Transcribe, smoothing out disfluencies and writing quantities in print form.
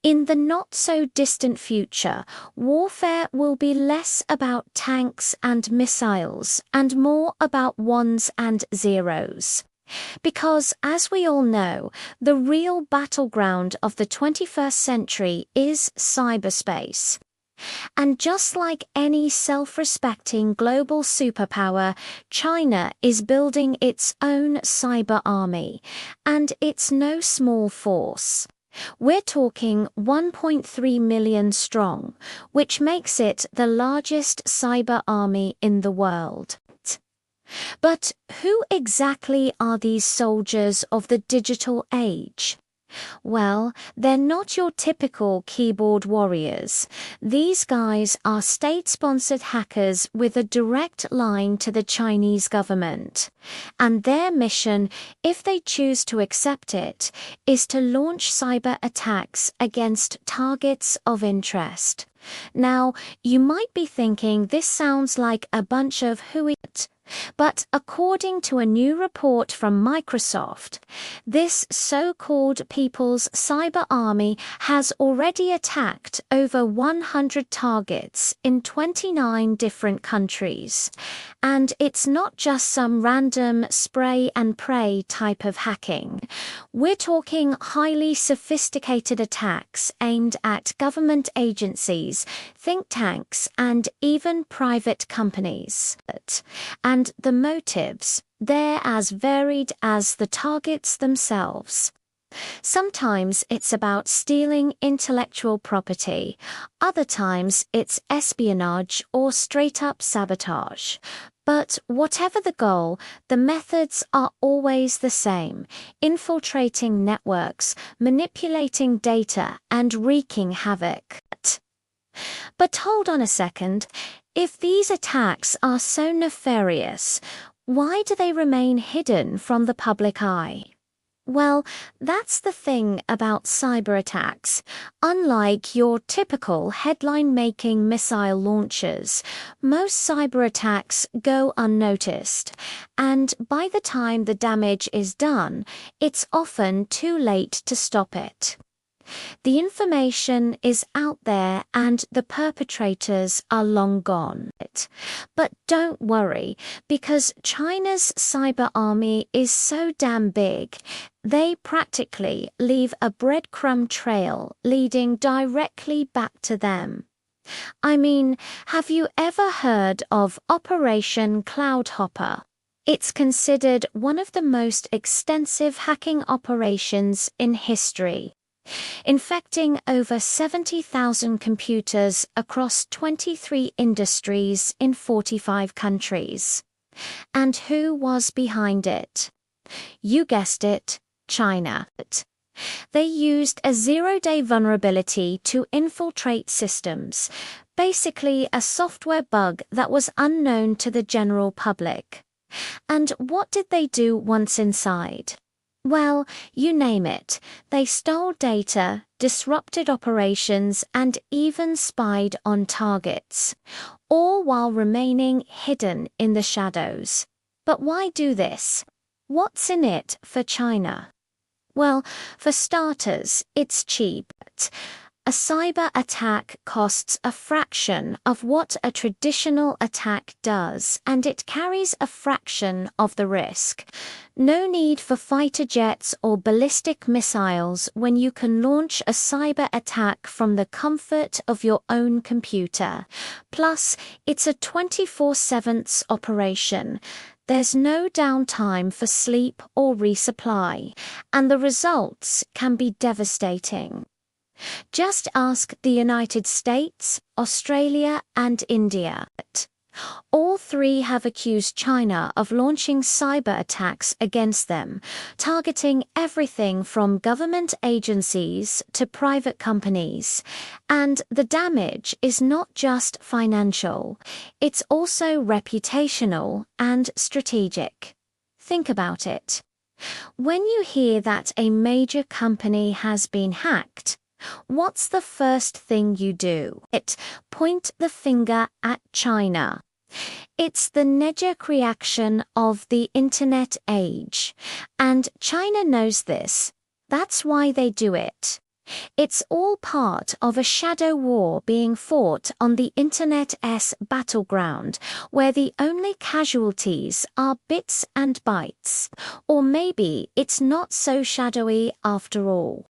In the not-so-distant future, warfare will be less about tanks and missiles and more about ones and zeros. Because, as we all know, the real battleground of the 21st century is cyberspace. And just like any self-respecting global superpower, China is building its own cyber army, and it's no small force. We're talking 1.3 million strong, which makes it the largest cyber army in the world. But who exactly are these soldiers of the digital age? Well, they're not your typical keyboard warriors. These guys are state-sponsored hackers with a direct line to the Chinese government. And their mission, if they choose to accept it, is to launch cyber attacks against targets of interest. Now, you might be thinking this sounds like a bunch of hooey. But according to a new report from Microsoft, this so-called People's Cyber Army has already attacked over 100 targets in 29 different countries. And it's not just some random spray and pray type of hacking. We're talking highly sophisticated attacks aimed at government agencies, think tanks, and even private companies. And the motives, they're as varied as the targets themselves. Sometimes it's about stealing intellectual property, other times it's espionage or straight-up sabotage. But whatever the goal, the methods are always the same: infiltrating networks, manipulating data, and wreaking havoc. But hold on a second. If these attacks are so nefarious, why do they remain hidden from the public eye? Well, that's the thing about cyber attacks. Unlike your typical headline-making missile launchers, most cyber attacks go unnoticed, and by the time the damage is done, it's often too late to stop it. The information is out there and the perpetrators are long gone. But don't worry, because China's cyber army is so damn big, they practically leave a breadcrumb trail leading directly back to them. I mean, have you ever heard of Operation Cloudhopper? It's considered one of the most extensive hacking operations in history, infecting over 70,000 computers across 23 industries in 45 countries. And who was behind it? You guessed it, China. They used a zero-day vulnerability to infiltrate systems, basically a software bug that was unknown to the general public. And what did they do once inside? Well, you name it. They stole data, disrupted operations, and even spied on targets, all while remaining hidden in the shadows. But why do this? What's in it for China? Well, for starters, it's cheap. A cyber attack costs a fraction of what a traditional attack does, and it carries a fraction of the risk. No need for fighter jets or ballistic missiles when you can launch a cyber attack from the comfort of your own computer. Plus, it's a 24/7 operation. There's no downtime for sleep or resupply, and the results can be devastating. Just ask the United States, Australia, and India. All three have accused China of launching cyber attacks against them, targeting everything from government agencies to private companies. And the damage is not just financial, it's also reputational and strategic. Think about it. When you hear that a major company has been hacked, what's the first thing you do? Point the finger at China. It's the knee-jerk reaction of the internet age. And China knows this. That's why they do it. It's all part of a shadow war being fought on the Internet's battleground, where the only casualties are bits and bytes. Or maybe it's not so shadowy after all.